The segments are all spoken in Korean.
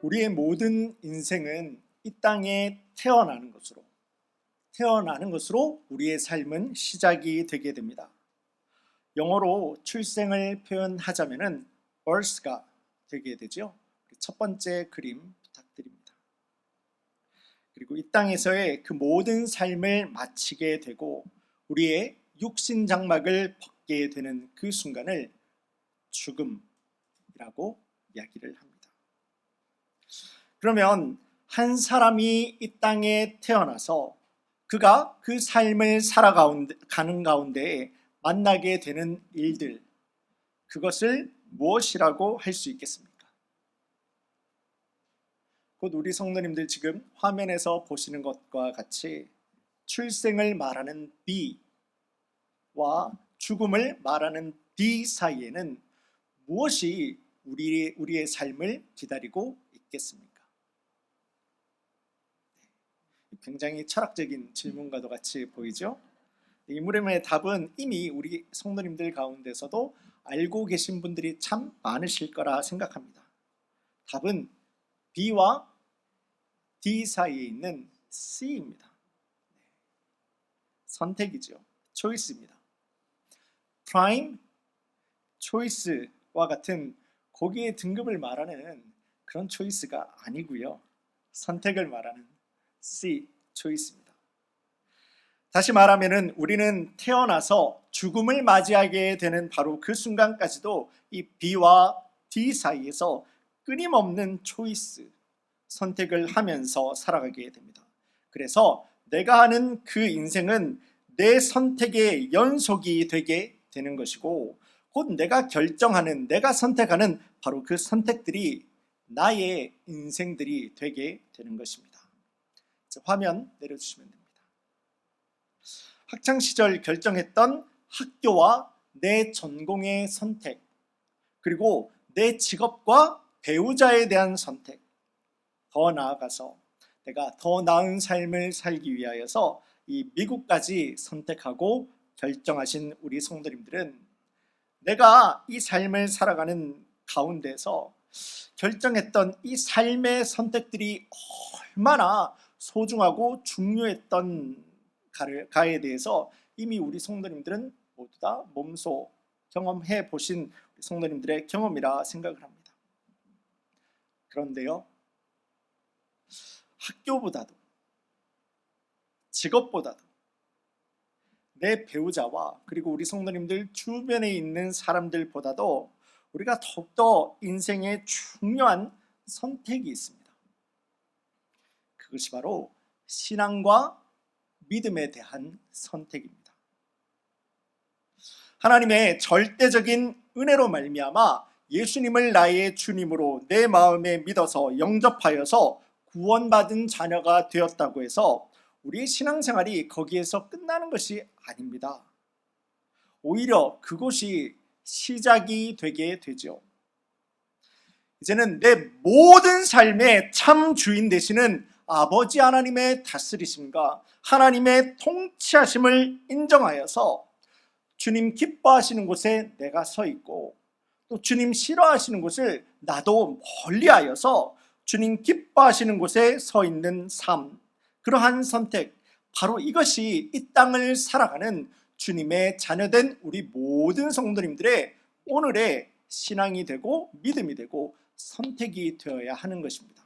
우리의 모든 인생은 이 땅에 태어나는 것으로 우리의 삶은 시작이 되게 됩니다. 영어로 출생을 표현하자면은 birth가 되게 되죠. 첫 번째 그림 부탁드립니다. 그리고 이 땅에서의 그 모든 삶을 마치게 되고 우리의 육신 장막을 벗게 되는 그 순간을 죽음이라고 이야기를 합니다. 그러면 한 사람이 이 땅에 태어나서 그가 그 삶을 살아가는 가운데 만나게 되는 일들, 그것을 무엇이라고 할 수 있겠습니까? 곧 우리 성도님들 지금 화면에서 보시는 것과 같이 출생을 말하는 B와 죽음을 말하는 D 사이에는 무엇이 우리의 삶을 기다리고 있겠습니까? 굉장히 철학적인 질문과도 같이 보이죠? 이 물음의 답은 이미 우리 성도님들 가운데서도 알고 계신 분들이 참 많으실 거라 생각합니다. 답은 B와 D 사이에 있는 C입니다. 선택이죠. 초이스입니다. 프라임, 초이스와 같은 고기의 등급을 말하는 그런 초이스가 아니고요. 선택을 말하는 C, 초이스입니다. 다시 말하면 우리는 태어나서 죽음을 맞이하게 되는 바로 그 순간까지도 이 B와 D 사이에서 끊임없는 초이스, 선택을 하면서 살아가게 됩니다. 그래서 내가 하는 그 인생은 내 선택의 연속이 되게 되는 것이고 곧 내가 결정하는, 내가 선택하는 바로 그 선택들이 나의 인생들이 되게 되는 것입니다. 화면 내려주시면 됩니다. 학창시절 결정했던 학교와 내 전공의 선택, 그리고 내 직업과 배우자에 대한 선택, 더 나아가서 내가 더 나은 삶을 살기 위하여서 이 미국까지 선택하고 결정하신 우리 성도님들은 내가 이 삶을 살아가는 가운데서 결정했던 이 삶의 선택들이 얼마나 소중하고 중요했던 가에 대해서 이미 우리 성도님들은 모두 다 몸소 경험해 보신 성도님들의 경험이라 생각을 합니다. 그런데요, 학교보다도 직업보다도 내 배우자와 그리고 우리 성도님들 주변에 있는 사람들보다도 우리가 더욱더 인생에 중요한 선택이 있습니다. 그것이 바로 신앙과 믿음에 대한 선택입니다. 하나님의 절대적인 은혜로 말미암아 예수님을 나의 주님으로 내 마음에 믿어서 영접하여서 구원받은 자녀가 되었다고 해서 우리의 신앙생활이 거기에서 끝나는 것이 아닙니다. 오히려 그것이 시작이 되게 되죠. 이제는 내 모든 삶의 참 주인 되시는 아버지 하나님의 다스리심과 하나님의 통치하심을 인정하여서 주님 기뻐하시는 곳에 내가 서 있고 또 주님 싫어하시는 곳을 나도 멀리하여서 주님 기뻐하시는 곳에 서 있는 삶, 그러한 선택, 바로 이것이 이 땅을 살아가는 주님의 자녀된 우리 모든 성도님들의 오늘의 신앙이 되고 믿음이 되고 선택이 되어야 하는 것입니다.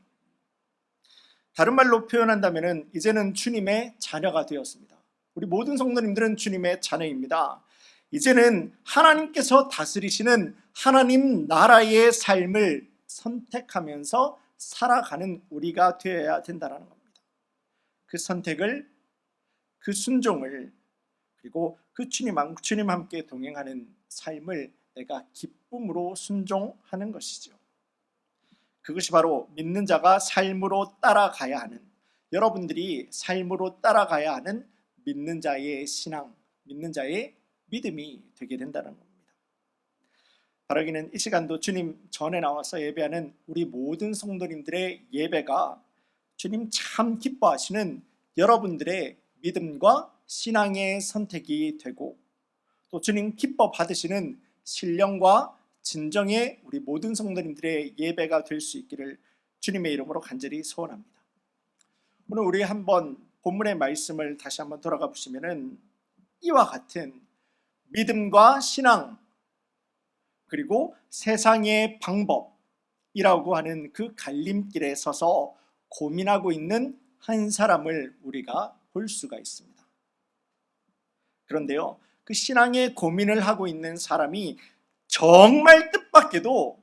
다른 말로 표현한다면 이제는 주님의 자녀가 되었습니다. 우리 모든 성도님들은 주님의 자녀입니다. 이제는 하나님께서 다스리시는 하나님 나라의 삶을 선택하면서 살아가는 우리가 되어야 된다는 겁니다. 그 선택을, 그 순종을, 그리고 그 주님 함께 동행하는 삶을 내가 기쁨으로 순종하는 것이죠. 그것이 바로 믿는 자가 삶으로 따라가야 하는, 여러분들이 삶으로 따라가야 하는 믿는 자의 신앙, 믿는 자의 믿음이 되게 된다는 겁니다. 바라기는 이 시간도 주님 전에 나와서 예배하는 우리 모든 성도님들의 예배가 주님 참 기뻐하시는 여러분들의 믿음과 신앙의 선택이 되고 또 주님 기뻐 받으시는 신령과 진정의 우리 모든 성도님들의 예배가 될 수 있기를 주님의 이름으로 간절히 소원합니다. 오늘 우리 한번 본문의 말씀을 다시 한번 돌아가 보시면은 이와 같은 믿음과 신앙 그리고 세상의 방법이라고 하는 그 갈림길에 서서 고민하고 있는 한 사람을 우리가 볼 수가 있습니다. 그런데요, 그 신앙의 고민을 하고 있는 사람이 정말 뜻밖에도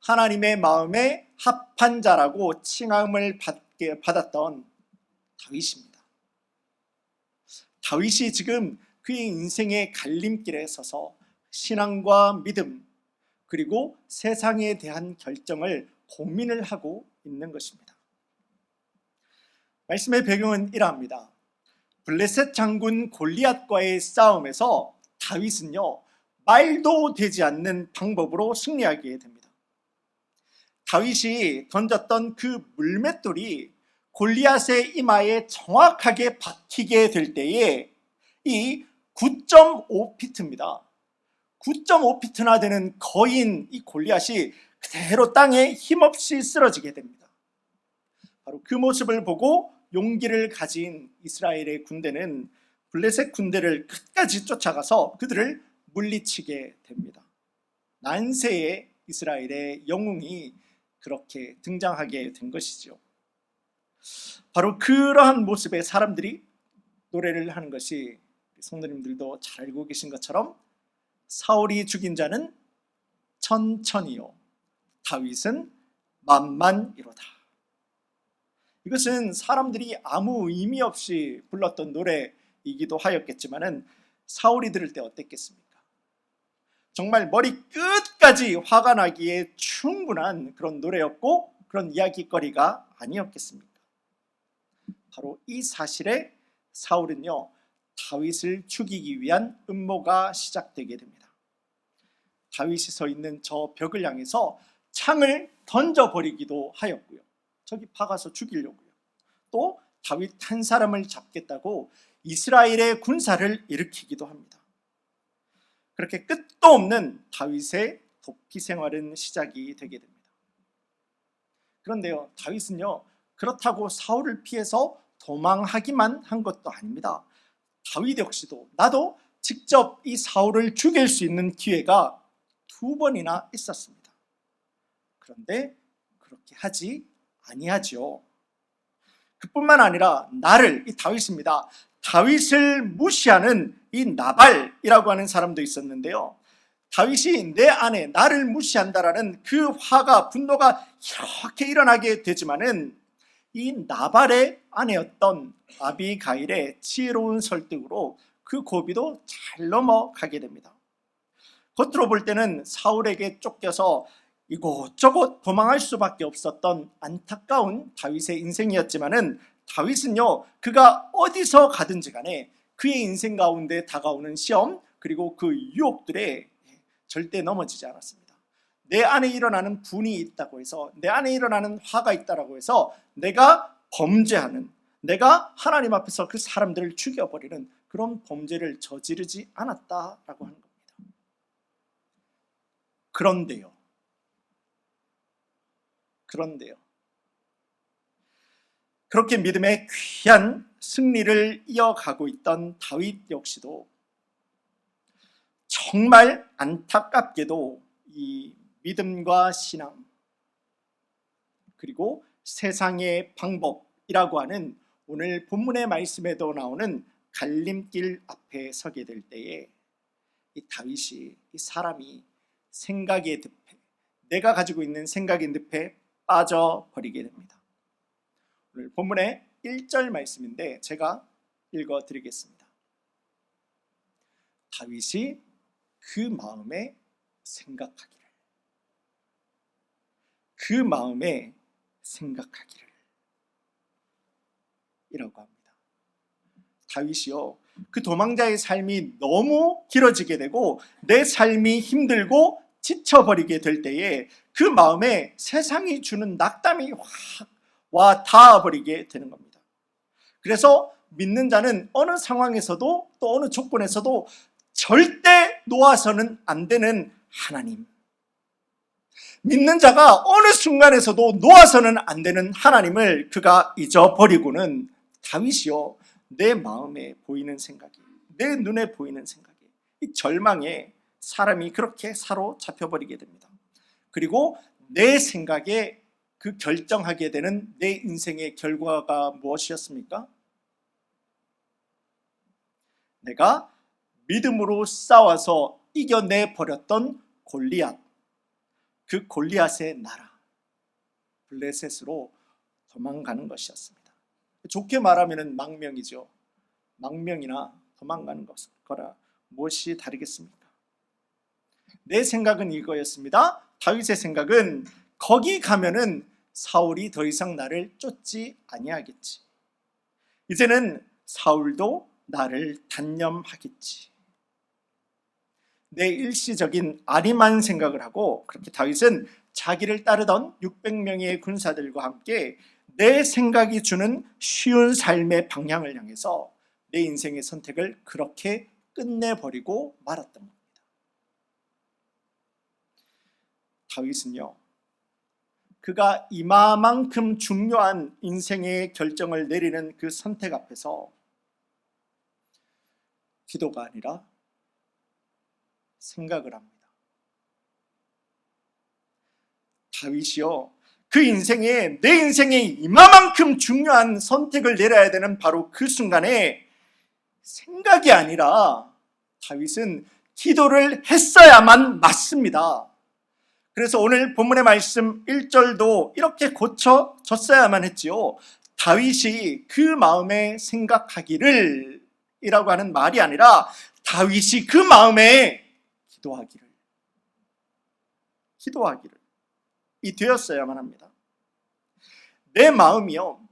하나님의 마음에 합한 자라고 칭함을 받았던 다윗입니다. 다윗이 지금 그의 인생의 갈림길에 서서 신앙과 믿음 그리고 세상에 대한 결정을 고민을 하고 있는 것입니다. 말씀의 배경은 이러합니다. 블레셋 장군 골리앗과의 싸움에서 다윗은요, 말도 되지 않는 방법으로 승리하게 됩니다. 다윗이 던졌던 그 물맷돌이 골리앗의 이마에 정확하게 박히게 될 때에 이 9.5피트입니다. 9.5피트나 되는 거인 이 골리앗이 그대로 땅에 힘없이 쓰러지게 됩니다. 바로 그 모습을 보고 용기를 가진 이스라엘의 군대는 블레셋 군대를 끝까지 쫓아가서 그들을 물리치게 됩니다. 난세의 이스라엘의 영웅이 그렇게 등장하게 된 것이죠. 바로 그러한 모습의 사람들이 노래를 하는 것이 성도님들도 잘 알고 계신 것처럼 사울이 죽인 자는 천천히요 다윗은 만만이로다. 이것은 사람들이 아무 의미 없이 불렀던 노래이기도 하였겠지만은 사울이 들을 때 어땠겠습니까? 정말 머리 끝까지 화가 나기에 충분한 그런 노래였고 그런 이야기거리가 아니었겠습니까? 바로 이 사실에 사울은요 다윗을 죽이기 위한 음모가 시작되게 됩니다. 다윗이 서 있는 저 벽을 향해서 창을 던져버리기도 하였고요. 저기 박아서 죽이려고요. 또 다윗 한 사람을 잡겠다고 이스라엘의 군사를 일으키기도 합니다. 그렇게 끝도 없는 다윗의 도피 생활은 시작이 되게 됩니다. 그런데요, 다윗은요 그렇다고 사울을 피해서 도망하기만 한 것도 아닙니다. 다윗 역시도 나도 직접 이 사울을 죽일 수 있는 기회가 2번이나 있었습니다. 그런데 그렇게 하지 아니하지요. 그뿐만 아니라 이 다윗입니다. 다윗을 무시하는 이 나발이라고 하는 사람도 있었는데요. 다윗이 내 안에 나를 무시한다라는 그 화가 분노가 이렇게 일어나게 되지만은 이 나발의 아내였던 아비가일의 지혜로운 설득으로 그 고비도 잘 넘어가게 됩니다. 겉으로 볼 때는 사울에게 쫓겨서 이곳저곳 도망할 수밖에 없었던 안타까운 다윗의 인생이었지만은 다윗은요 그가 어디서 가든지 간에 그의 인생 가운데 다가오는 시험 그리고 그 유혹들에 절대 넘어지지 않았습니다. 내 안에 일어나는 분이 있다고 해서 내 안에 일어나는 화가 있다고 해서 내가 범죄하는 내가 하나님 앞에서 그 사람들을 죽여버리는 그런 범죄를 저지르지 않았다라고 하는 겁니다. 그런데요 그렇게 믿음의 귀한 승리를 이어가고 있던 다윗 역시도 정말 안타깝게도 이 믿음과 신앙 그리고 세상의 방법이라고 하는 오늘 본문의 말씀에도 나오는 갈림길 앞에 서게 될 때에 이 다윗이 이 사람이 생각의 늪에 내가 가지고 있는 생각의 늪에 빠져버리게 됩니다. 오늘 본문의 1절 말씀인데 제가 읽어드리겠습니다. 다윗이 그 마음에 생각하기를 이라고 합니다. 다윗이요 그 도망자의 삶이 너무 길어지게 되고 내 삶이 힘들고 지쳐버리게 될 때에 그 마음에 세상이 주는 낙담이 확 와 닿아버리게 되는 겁니다. 그래서 믿는 자는 어느 상황에서도 또 어느 조건에서도 절대 놓아서는 안 되는 하나님, 믿는 자가 어느 순간에서도 놓아서는 안 되는 하나님을 그가 잊어버리고는 다윗이요, 내 마음에 보이는 생각이, 내 눈에 보이는 생각이, 이 절망에 사람이 그렇게 사로잡혀버리게 됩니다. 그리고 내 생각에 그 결정하게 되는 내 인생의 결과가 무엇이었습니까? 내가 믿음으로 싸워서 이겨내 버렸던 골리앗, 그 골리앗의 나라 블레셋으로 도망가는 것이었습니다. 좋게 말하면 망명이죠. 망명이나 도망가는 거라 무엇이 다르겠습니까? 내 생각은 이거였습니다. 다윗의 생각은 거기 가면은 사울이 더 이상 나를 쫓지 아니하겠지. 이제는 사울도 나를 단념하겠지. 내 일시적인 아리만 생각을 하고, 그렇게 다윗은 자기를 따르던 600명의 군사들과 함께 내 생각이 주는 쉬운 삶의 방향을 향해서 내 인생의 선택을 그렇게 끝내버리고 말았던 겁니다. 다윗은요, 그가 이마만큼 중요한 인생의 결정을 내리는 그 선택 앞에서 기도가 아니라 생각을 합니다. 다윗이요, 그 인생에, 내 인생에 이마만큼 중요한 선택을 내려야 되는 바로 그 순간에 생각이 아니라 다윗은 기도를 했어야만 맞습니다. 그래서 오늘 본문의 말씀 1절도 이렇게 고쳐졌어야만 했지요. 다윗이 그 마음에 생각하기를 이라고 하는 말이 아니라 다윗이 그 마음에 기도하기를 이 되었어야만 합니다. 내 마음이요,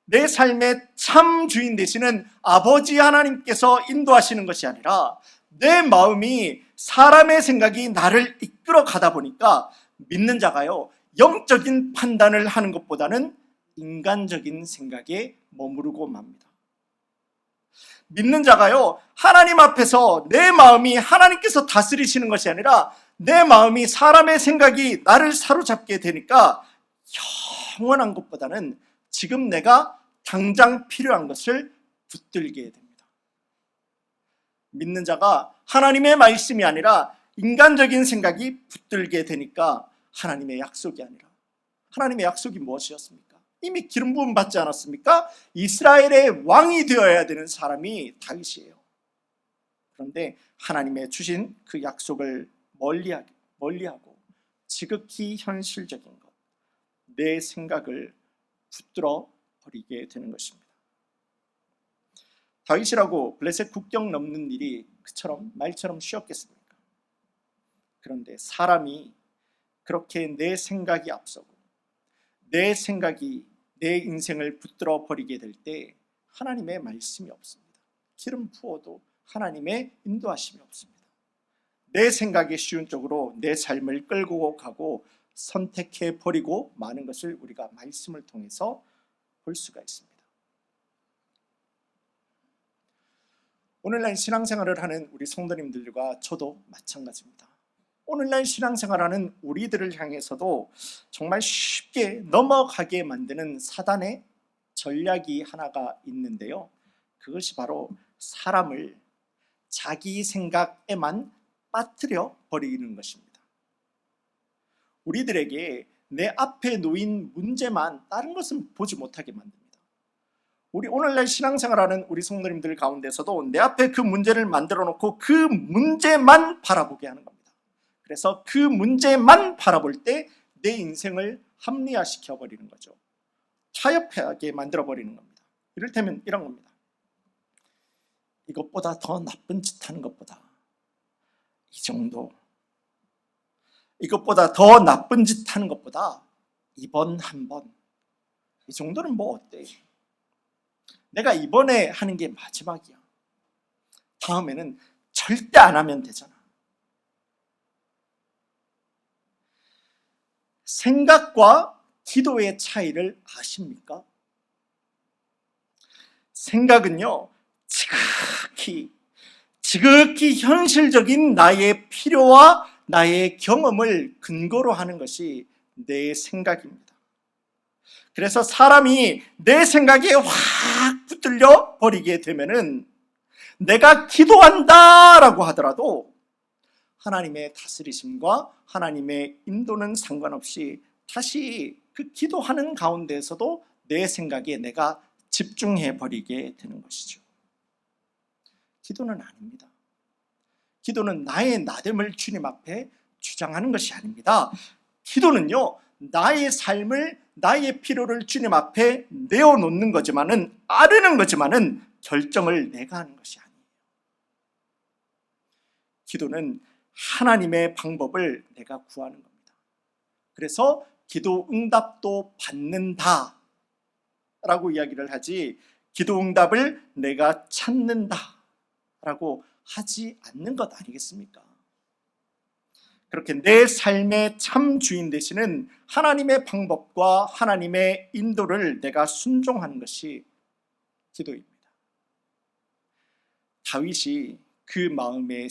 내 삶의 참 주인 되시는 아버지 하나님께서 인도하시는 것이 아니라 내 마음이 사람의 생각이 나를 이끌어 가다 보니까 믿는 자가요, 영적인 판단을 하는 것보다는 인간적인 생각에 머무르고 맙니다. 믿는 자가요, 하나님 앞에서 내 마음이 하나님께서 다스리시는 것이 아니라 내 마음이 사람의 생각이 나를 사로잡게 되니까 영원한 것보다는 지금 내가 당장 필요한 것을 붙들게 됩니다. 믿는 자가 하나님의 말씀이 아니라 인간적인 생각이 붙들게 되니까 하나님의 약속이 아니라, 하나님의 약속이 무엇이었습니까? 이미 기름 부음 받지 않았습니까? 이스라엘의 왕이 되어야 되는 사람이 다윗이에요. 그런데 하나님의 주신 그 약속을 멀리하고 지극히 현실적인 것, 내 생각을 붙들어 버리게 되는 것입니다. 다윗이라고 블레셋 국경 넘는 일이 말처럼 쉬웠겠습니까? 그런데 사람이 그렇게 내 생각이 앞서고 내 생각이 내 인생을 붙들어 버리게 될 때 하나님의 말씀이 없습니다. 기름 부어도 하나님의 인도하심이 없습니다. 내 생각에 쉬운 쪽으로 내 삶을 끌고 가고 선택해 버리고 마는 것을 우리가 말씀을 통해서 볼 수가 있습니다. 오늘날 신앙생활을 하는 우리 성도님들과 저도 마찬가지입니다. 오늘날 신앙생활하는 우리들을 향해서도 정말 쉽게 넘어가게 만드는 사단의 전략이 하나가 있는데요, 그것이 바로 사람을 자기 생각에만 빠뜨려 버리는 것입니다. 우리들에게 내 앞에 놓인 문제만, 다른 것은 보지 못하게 만듭니다. 우리 오늘날 신앙생활하는 우리 성도님들 가운데서도 내 앞에 그 문제를 만들어 놓고 그 문제만 바라보게 하는 겁니다. 그래서 그 문제만 바라볼 때 내 인생을 합리화시켜 버리는 거죠. 타협하게 만들어 버리는 겁니다. 이를테면 이런 겁니다. 이것보다 더 나쁜 짓 하는 것보다 이 정도, 이것보다 더 나쁜 짓 하는 것보다 이번 한 번, 이 정도는 뭐 어때? 내가 이번에 하는 게 마지막이야. 다음에는 절대 안 하면 되잖아. 생각과 기도의 차이를 아십니까? 생각은요, 지극히 현실적인 나의 필요와 나의 경험을 근거로 하는 것이 내 생각입니다. 그래서 사람이 내 생각에 확 붙들려 버리게 되면은 내가 기도한다라고 하더라도 하나님의 다스리심과 하나님의 인도는 상관없이 다시 그 기도하는 가운데에서도 내 생각에 내가 집중해 버리게 되는 것이죠. 기도는 아닙니다. 기도는 나의 나됨을 주님 앞에 주장하는 것이 아닙니다. 기도는요, 나의 삶을, 나의 필요를 주님 앞에 내어놓는 거지만은, 아르는 거지만은 결정을 내가 하는 것이 아니에요. 기도는 하나님의 방법을 내가 구하는 겁니다. 그래서 기도 응답도 받는다 라고 이야기를 하지, 기도 응답을 내가 찾는다 라고 하지 않는 것 아니겠습니까? 그렇게 내 삶의 참 주인 되시는 하나님의 방법과 하나님의 인도를 내가 순종하는 것이 기도입니다. 다윗이 그 마음에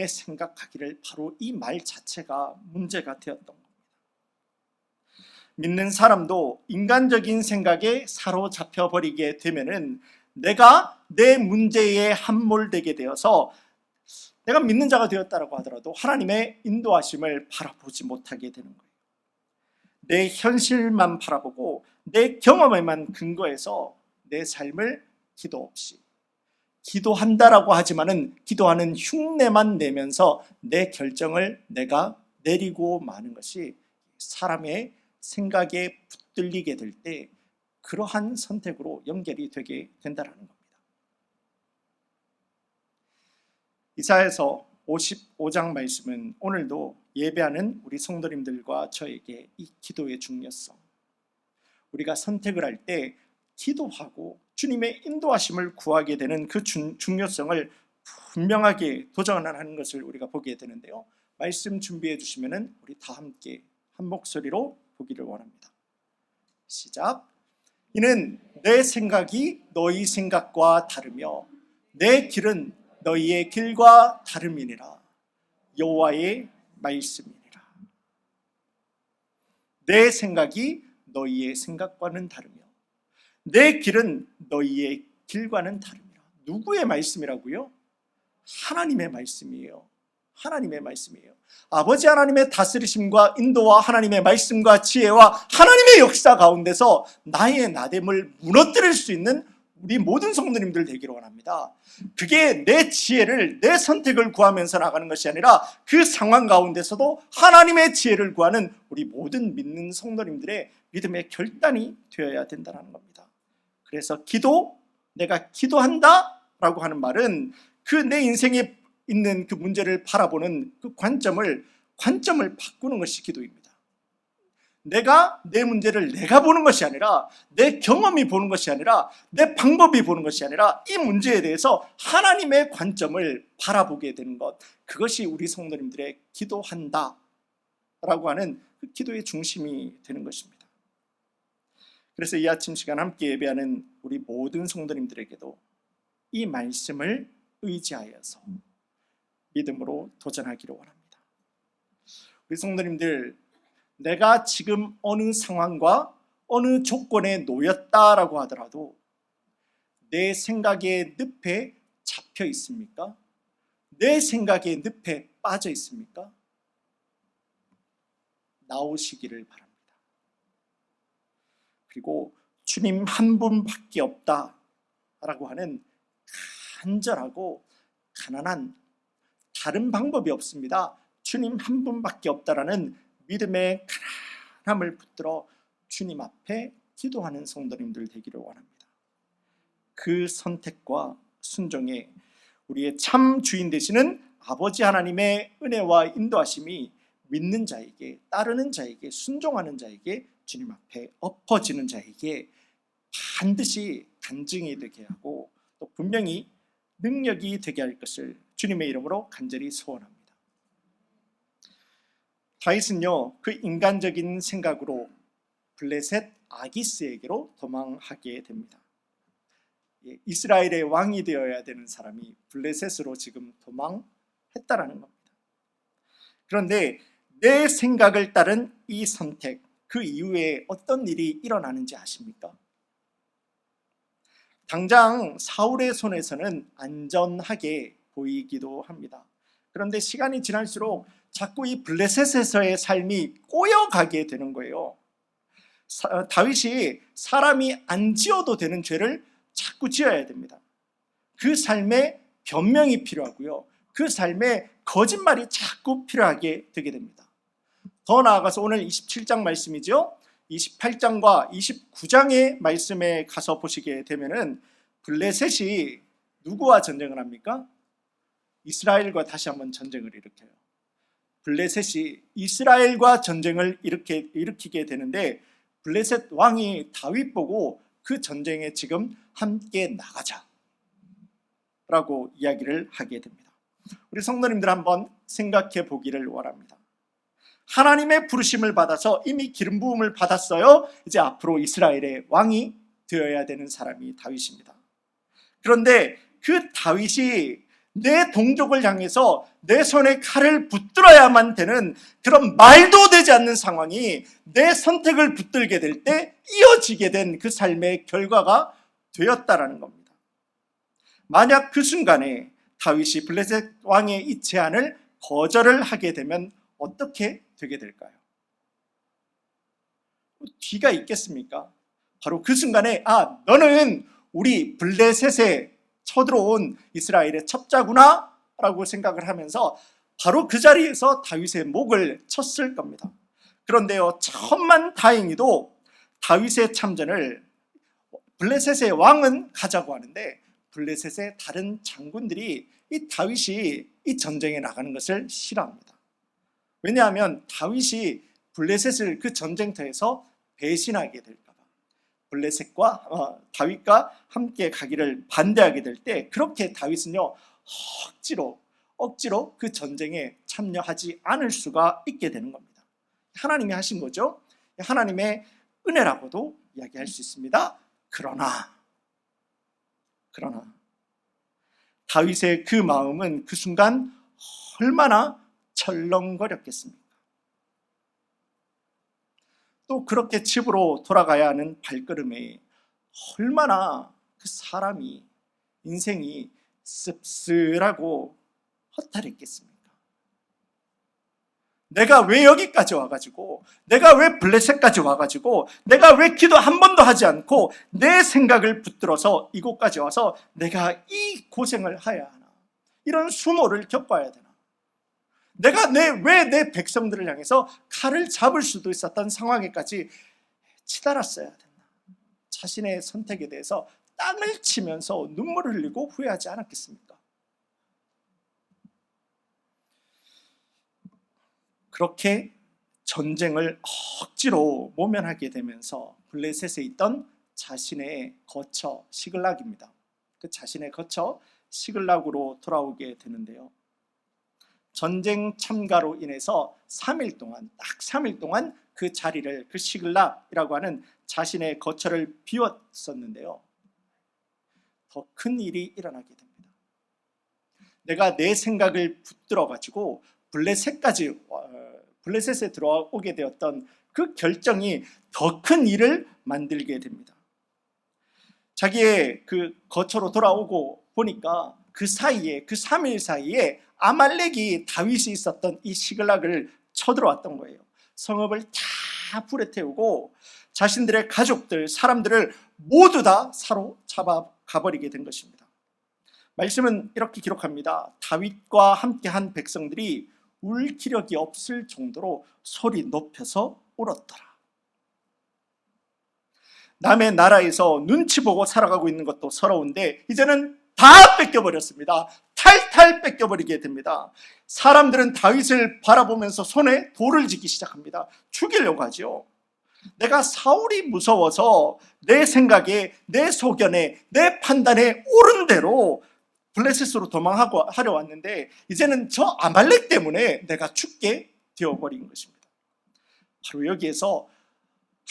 생각하기를 바로 이 말 자체가 문제가 되었던 겁니다. 믿는 사람도 인간적인 생각에 사로잡혀 버리게 되면은 내가 내 문제에 함몰되게 되어서 내가 믿는 자가 되었다라고 하더라도 하나님의 인도하심을 바라보지 못하게 되는 거예요. 내 현실만 바라보고 내 경험에만 근거해서 내 삶을 기도 없이, 기도한다라고 하지만은 기도하는 흉내만 내면서 내 결정을 내가 내리고 마는 것이 사람의 생각에 붙들리게 될 때 그러한 선택으로 연결이 되게 된다는 겁니다. 이사야서 55장 말씀은 오늘도 예배하는 우리 성도님들과 저에게 이 기도의 중요성, 우리가 선택을 할 때 기도하고 주님의 인도하심을 구하게 되는 그 중요성을 분명하게 도전하는 것을 우리가 보게 되는데요. 말씀 준비해 주시면 우리 다 함께 한 목소리로 보기를 원합니다. 시작. 이는 내 생각이 너희 생각과 다르며 내 길은 너희의 길과 다름이니라. 여호와의 말씀이니라. 내 생각이 너희의 생각과는 다르며 내 길은 너희의 길과는 다르니라. 누구의 말씀이라고요? 하나님의 말씀이에요. 하나님의 말씀이에요. 아버지 하나님의 다스리심과 인도와 하나님의 말씀과 지혜와 하나님의 역사 가운데서 나의 나됨을 무너뜨릴 수 있는 우리 모든 성도님들 되기를 원합니다. 그게 내 지혜를, 내 선택을 구하면서 나가는 것이 아니라 그 상황 가운데서도 하나님의 지혜를 구하는 우리 모든 믿는 성도님들의 믿음의 결단이 되어야 된다는 겁니다. 그래서 내가 기도한다 라고 하는 말은 그 내 인생에 있는 그 문제를 바라보는 그 관점을 바꾸는 것이 기도입니다. 내 문제를 내가 보는 것이 아니라, 내 경험이 보는 것이 아니라, 내 방법이 보는 것이 아니라 이 문제에 대해서 하나님의 관점을 바라보게 되는 것, 그것이 우리 성도님들의 기도한다 라고 하는 그 기도의 중심이 되는 것입니다. 그래서 이 아침 시간 함께 예배하는 우리 모든 성도님들에게도 이 말씀을 의지하여서 믿음으로 도전하기를 원합니다. 우리 성도님들, 내가 지금 어느 상황과 어느 조건에 놓였다라고 하더라도 내 생각의 늪에 잡혀 있습니까? 내 생각의 늪에 빠져 있습니까? 나오시기를 바랍니다. 그리고 주님 한 분밖에 없다라고 하는 간절하고 가난한, 다른 방법이 없습니다. 주님 한 분밖에 없다라는 믿음의 가난함을 붙들어 주님 앞에 기도하는 성도님들 되기를 원합니다. 그 선택과 순종에 우리의 참 주인 되시는 아버지 하나님의 은혜와 인도하심이 믿는 자에게, 따르는 자에게, 순종하는 자에게, 주님 앞에 엎어지는 자에게 반드시 간증이 되게 하고 또 분명히 능력이 되게 할 것을 주님의 이름으로 간절히 소원합니다. 다윗은요, 그 인간적인 생각으로 블레셋 아기스에게로 도망하게 됩니다. 이스라엘의 왕이 되어야 되는 사람이 블레셋으로 지금 도망했다라는 겁니다. 그런데 내 생각을 따른 이 선택, 그 이후에 어떤 일이 일어나는지 아십니까? 당장 사울의 손에서는 안전하게 보이기도 합니다. 그런데 시간이 지날수록 자꾸 이 블레셋에서의 삶이 꼬여가게 되는 거예요. 다윗이 사람이 안 지어도 되는 죄를 자꾸 지어야 됩니다. 그 삶에 변명이 필요하고요. 그 삶에 거짓말이 자꾸 필요하게 되게 됩니다. 더 나아가서 오늘 27장 말씀이죠. 28장과 29장의 말씀에 가서 보시게 되면은 블레셋이 누구와 전쟁을 합니까? 이스라엘과 다시 한번 전쟁을 일으켜요. 블레셋이 이스라엘과 전쟁을 일으키게 되는데 블레셋 왕이 다윗 보고 그 전쟁에 지금 함께 나가자 라고 이야기를 하게 됩니다. 우리 성도님들 한번 생각해 보기를 원합니다. 하나님의 부르심을 받아서 이미 기름 부음을 받았어요. 이제 앞으로 이스라엘의 왕이 되어야 되는 사람이 다윗입니다. 그런데 그 다윗이 내 동족을 향해서 내 손에 칼을 붙들어야만 되는 그런 말도 되지 않는 상황이 내 선택을 붙들게 될 때 이어지게 된 그 삶의 결과가 되었다라는 겁니다. 만약 그 순간에 다윗이 블레셋 왕의 이 제안을 거절을 하게 되면 어떻게 되게 될까요? 뒤가 있겠습니까? 바로 그 순간에 너는 우리 블레셋에 쳐들어온 이스라엘의 첩자구나 라고 생각을 하면서 바로 그 자리에서 다윗의 목을 쳤을 겁니다. 그런데요, 천만다행히도 다윗의 참전을 블레셋의 왕은 가자고 하는데 블레셋의 다른 장군들이 이 다윗이 이 전쟁에 나가는 것을 싫어합니다. 왜냐하면 다윗이 블레셋을 그 전쟁터에서 배신하게 될까 봐 블레셋과 다윗과 함께 가기를 반대하게 될 때 그렇게 다윗은요 억지로 그 전쟁에 참여하지 않을 수가 있게 되는 겁니다. 하나님이 하신 거죠. 하나님의 은혜라고도 이야기할 수 있습니다. 그러나 다윗의 그 마음은 그 순간 얼마나 철렁거렸겠습니까? 또 그렇게 집으로 돌아가야 하는 발걸음에 얼마나 그 사람이 인생이 씁쓸하고 허탈했겠습니까? 내가 왜 여기까지 와가지고, 내가 왜 블레셋까지 와가지고, 내가 왜 기도 한 번도 하지 않고 내 생각을 붙들어서 이곳까지 와서 내가 이 고생을 해야 하나, 이런 수모를 겪어야 되나, 내가 왜 내 백성들을 향해서 칼을 잡을 수도 있었던 상황에까지 치달았어야 됐나, 자신의 선택에 대해서 땅을 치면서 눈물을 흘리고 후회하지 않았겠습니까? 그렇게 전쟁을 억지로 모면하게 되면서 블레셋에 있던 자신의 거처 시글락입니다. 그 자신의 거처 시글락으로 돌아오게 되는데요, 전쟁 참가로 인해서 3일 동안, 딱 3일 동안 그 자리를, 그 시글락이라고 하는 자신의 거처를 비웠었는데요, 더 큰 일이 일어나게 됩니다. 내가 내 생각을 붙들어 가지고 블레셋에 들어오게 되었던 그 결정이 더 큰 일을 만들게 됩니다. 자기의 그 거처로 돌아오고 보니까 그 사이에, 그 3일 사이에 아말렉이 다윗이 있었던 이 시글락을 쳐들어왔던 거예요. 성읍을 다 불에 태우고 자신들의 가족들, 사람들을 모두 다 사로잡아 가버리게 된 것입니다. 말씀은 이렇게 기록합니다. 다윗과 함께한 백성들이 울 기력이 없을 정도로 소리 높여서 울었더라. 남의 나라에서 눈치 보고 살아가고 있는 것도 서러운데 이제는 다 뺏겨버렸습니다. 탈탈 뺏겨버리게 됩니다. 사람들은 다윗을 바라보면서 손에 돌을 쥐기 시작합니다. 죽이려고 하죠. 내가 사울이 무서워서 내 생각에, 내 소견에, 내 판단에 옳은 대로 블레셋으로 도망하려 왔는데 이제는 저 아말렉 때문에 내가 죽게 되어버린 것입니다. 바로 여기에서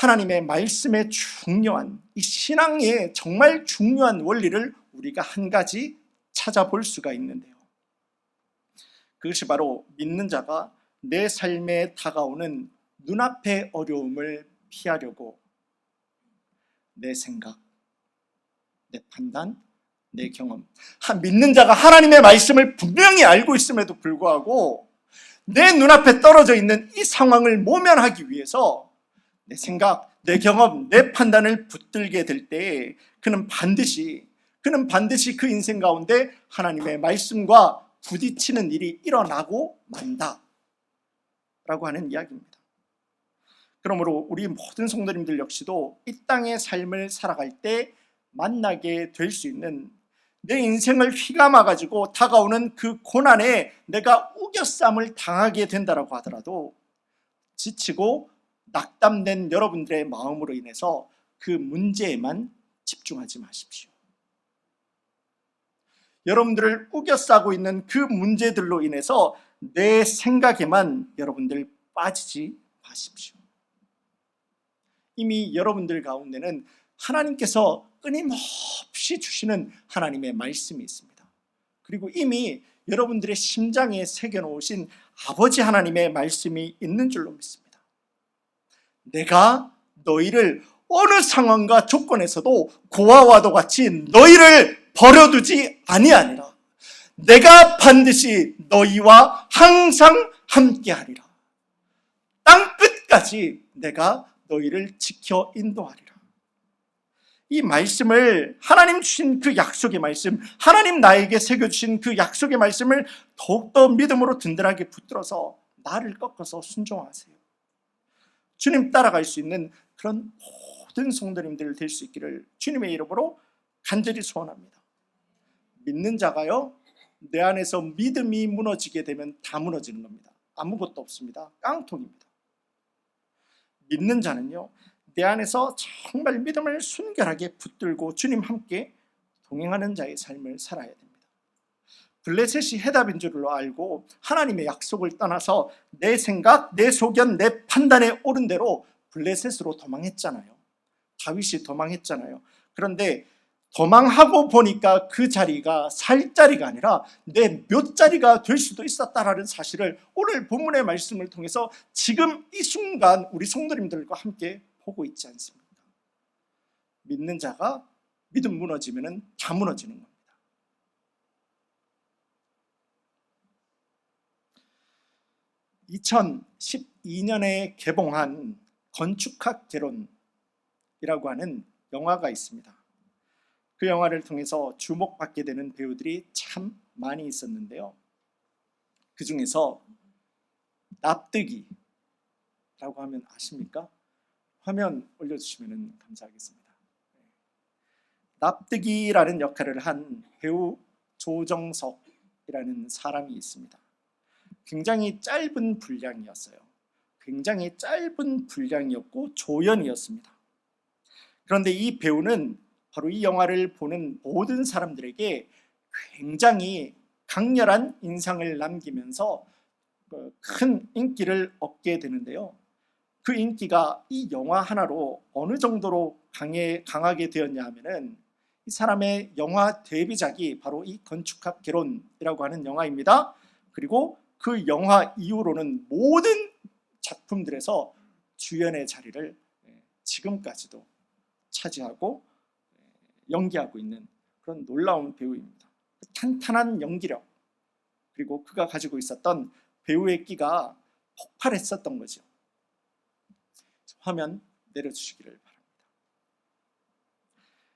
하나님의 말씀의 중요한 이 신앙의 정말 중요한 원리를 우리가 한 가지 찾아볼 수가 있는데요. 그것이 바로 믿는 자가 내 삶에 다가오는 눈앞의 어려움을 피하려고 내 생각, 내 판단, 내 경험, 믿는 자가 하나님의 말씀을 분명히 알고 있음에도 불구하고 내 눈앞에 떨어져 있는 이 상황을 모면하기 위해서 내 생각, 내 경험, 내 판단을 붙들게 될 때 그는 반드시 그 인생 가운데 하나님의 말씀과 부딪히는 일이 일어나고 만다 라고 하는 이야기입니다. 그러므로 우리 모든 성도님들 역시도 이 땅의 삶을 살아갈 때 만나게 될 수 있는 내 인생을 휘감아가지고 다가오는 그 고난에 내가 우겨쌈을 당하게 된다라고 하더라도 지치고 낙담된 여러분들의 마음으로 인해서 그 문제에만 집중하지 마십시오. 여러분들을 우겨싸고 있는 그 문제들로 인해서 내 생각에만 여러분들 빠지지 마십시오. 이미 여러분들 가운데는 하나님께서 끊임없이 주시는 하나님의 말씀이 있습니다. 그리고 이미 여러분들의 심장에 새겨놓으신 아버지 하나님의 말씀이 있는 줄로 믿습니다. 내가 너희를 어느 상황과 조건에서도 고아와도 같이 너희를 버려두지 아니하니라. 내가 반드시 너희와 항상 함께하리라. 땅 끝까지 내가 너희를 지켜 인도하리라. 이 말씀을, 하나님 주신 그 약속의 말씀, 하나님 나에게 새겨주신 그 약속의 말씀을 더욱더 믿음으로 든든하게 붙들어서 나를 꺾어서 순종하세요. 주님 따라갈 수 있는 그런 모든 성도님들 될 수 있기를 주님의 이름으로 간절히 소원합니다. 믿는 자가요, 내 안에서 믿음이 무너지게 되면 다 무너지는 겁니다. 아무것도 없습니다. 깡통입니다. 믿는 자는요, 내 안에서 정말 믿음을 순결하게 붙들고 주님 함께 동행하는 자의 삶을 살아야 됩니다. 블레셋이 해답인 줄로 알고 하나님의 약속을 떠나서 내 생각, 내 소견, 내 판단에 옳은 대로 블레셋으로 도망했잖아요. 다윗이 도망했잖아요. 그런데 도망하고 보니까 그 자리가 살 자리가 아니라 내 몇 자리가 될 수도 있었다라는 사실을 오늘 본문의 말씀을 통해서 지금 이 순간 우리 성도님들과 함께 보고 있지 않습니까? 믿는 자가 믿음 무너지면 다 무너지는 겁니다. 2012년에 개봉한 건축학 개론이라고 하는 영화가 있습니다. 그 영화를 통해서 주목받게 되는 배우들이 참 많이 있었는데요. 그 중에서 납득이라고 하면 아십니까? 화면 올려주시면 감사하겠습니다. 납득이라는 역할을 한 배우 조정석이라는 사람이 있습니다. 굉장히 짧은 분량이었어요. 굉장히 짧은 분량이었고 조연이었습니다. 그런데 이 배우는 바로 이 영화를 보는 모든 사람들에게 굉장히 강렬한 인상을 남기면서 큰 인기를 얻게 되는데요. 그 인기가 이 영화 하나로 어느 정도로 강하게 되었냐 하면은 이 사람의 영화 데뷔작이 바로 이 건축학 개론이라고 하는 영화입니다. 그리고 그 영화 이후로는 모든 작품들에서 주연의 자리를 지금까지도 차지하고 연기하고 있는 그런 놀라운 배우입니다. 탄탄한 연기력, 그리고 그가 가지고 있었던 배우의 끼가 폭발했었던 거죠. 화면 내려주시기를 바랍니다.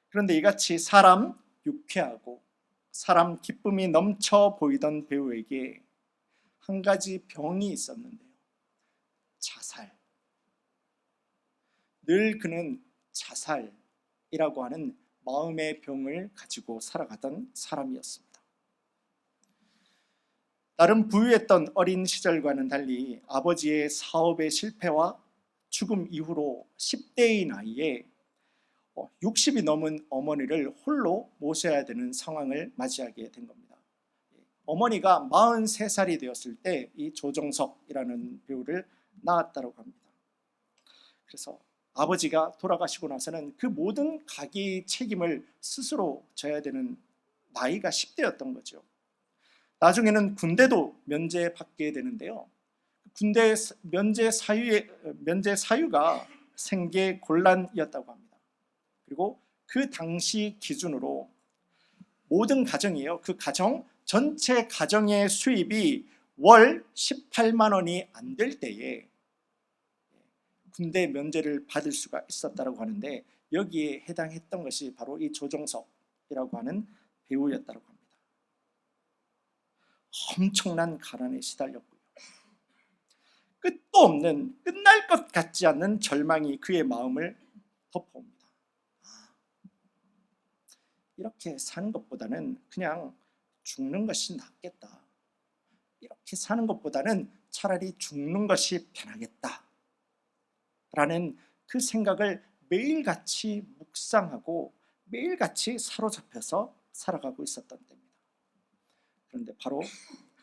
그런데 이같이 사람 유쾌하고 사람 기쁨이 넘쳐 보이던 배우에게 한 가지 병이 있었는데요. 자살. 늘 그는 자살이라고 하는 마음의 병을 가지고 살아가던 사람이었습니다. 나름 부유했던 어린 시절과는 달리 아버지의 사업의 실패와 죽음 이후로 10대의 나이에 60이 넘은 어머니를 홀로 모셔야 되는 상황을 맞이하게 된 겁니다. 어머니가 43살이 되었을 때 이 조정석이라는 배우를 낳았다고 합니다. 그래서 아버지가 돌아가시고 나서는 그 모든 가계의 책임을 스스로 져야 되는 나이가 10대였던 거죠. 나중에는 군대도 면제받게 되는데요. 군대 면제 사유가 생계 곤란이었다고 합니다. 그리고 그 당시 기준으로 모든 가정이에요. 그 가정 전체 가정의 수입이 월 18만 원이 안 될 때에 군대 면제를 받을 수가 있었다고 하는데, 여기에 해당했던 것이 바로 이 조정석이라고 하는 배우였다고 합니다. 엄청난 가난에 시달렸고요. 끝도 없는, 끝날 것 같지 않는 절망이 그의 마음을 덮어옵니다. 이렇게 사는 것보다는 그냥 죽는 것이 낫겠다. 이렇게 사는 것보다는 차라리 죽는 것이 편하겠다. 라는 그 생각을 매일같이 묵상하고 매일같이 사로잡혀서 살아가고 있었던 때입니다. 그런데 바로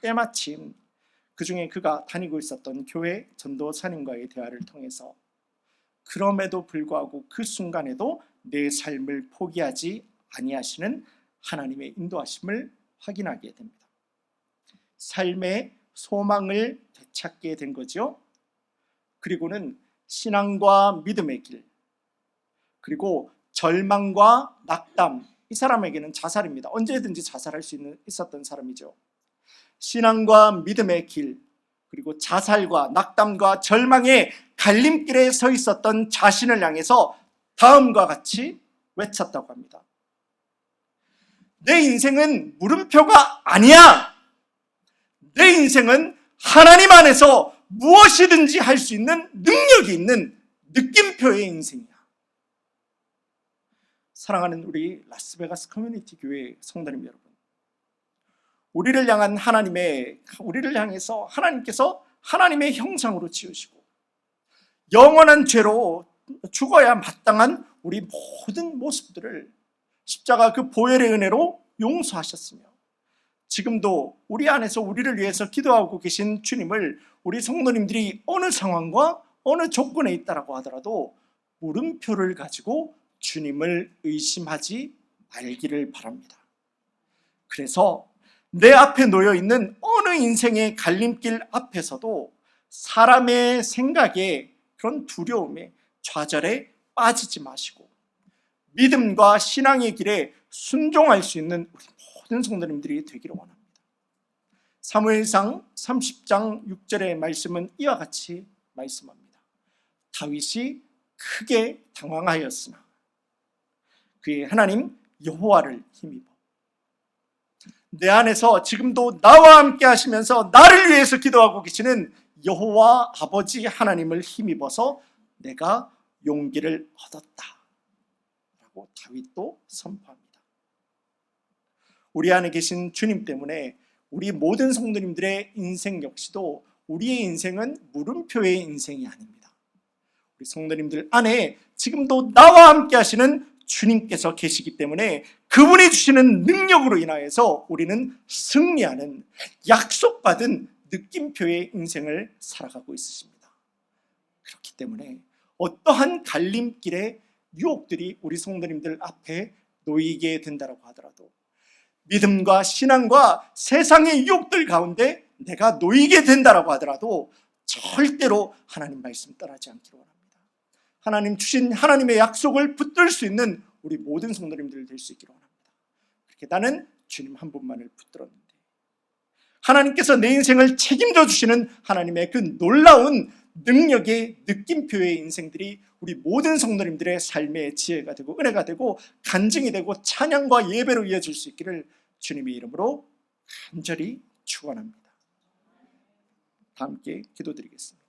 때마침 그 중에 그가 다니고 있었던 교회 전도사님과의 대화를 통해서 그럼에도 불구하고 그 순간에도 내 삶을 포기하지 아니하시는 하나님의 인도하심을 확인하게 됩니다. 삶의 소망을 되찾게 된 거죠. 그리고는 신앙과 믿음의 길, 그리고 절망과 낙담, 이 사람에게는 자살입니다. 언제든지 자살할 수 있었던 사람이죠. 신앙과 믿음의 길, 그리고 자살과 낙담과 절망의 갈림길에 서 있었던 자신을 향해서 다음과 같이 외쳤다고 합니다. 내 인생은 물음표가 아니야. 내 인생은 하나님 안에서 무엇이든지 할 수 있는 능력이 있는 느낌표의 인생이야. 사랑하는 우리 라스베가스 커뮤니티 교회 성도님 여러분, 우리를 향해서 하나님께서 하나님의 형상으로 지으시고 영원한 죄로 죽어야 마땅한 우리 모든 모습들을 십자가 그 보혈의 은혜로 용서하셨으며, 지금도 우리 안에서 우리를 위해서 기도하고 계신 주님을 우리 성도님들이 어느 상황과 어느 조건에 있다라고 하더라도 물음표를 가지고 주님을 의심하지 말기를 바랍니다. 그래서 내 앞에 놓여 있는 어느 인생의 갈림길 앞에서도 사람의 생각에, 그런 두려움에, 좌절에 빠지지 마시고 믿음과 신앙의 길에 순종할 수 있는 우리 모든 성도님들이 되기를 원합니다. 사무엘상 30장 6절의 말씀은 이와 같이 말씀합니다. 다윗이 크게 당황하였으나 그의 하나님 여호와를 힘입어. 내 안에서 지금도 나와 함께 하시면서 나를 위해서 기도하고 계시는 여호와 아버지 하나님을 힘입어서 내가 용기를 얻었다 라고 다윗도 선포합니다. 우리 안에 계신 주님 때문에 우리 모든 성도님들의 인생 역시도, 우리의 인생은 물음표의 인생이 아닙니다. 우리 성도님들 안에 지금도 나와 함께 하시는 주님께서 계시기 때문에 그분이 주시는 능력으로 인하여서 우리는 승리하는 약속받은 느낌표의 인생을 살아가고 있으십니다. 그렇기 때문에 어떠한 갈림길의 유혹들이 우리 성도님들 앞에 놓이게 된다고 하더라도, 믿음과 신앙과 세상의 유혹들 가운데 내가 놓이게 된다고 하더라도 절대로 하나님 말씀 떠나지 않기를 원합니다. 하나님 주신 하나님의 약속을 붙들 수 있는 우리 모든 성도님들 될 수 있기를 원합니다. 그렇게 나는 주님 한 분만을 붙들었는데 하나님께서 내 인생을 책임져 주시는 하나님의 그 놀라운 능력의 느낌표의 인생들이 우리 모든 성도님들의 삶의 지혜가 되고 은혜가 되고 간증이 되고 찬양과 예배로 이어질 수 있기를 주님의 이름으로 간절히 축원합니다. 다 함께 기도드리겠습니다.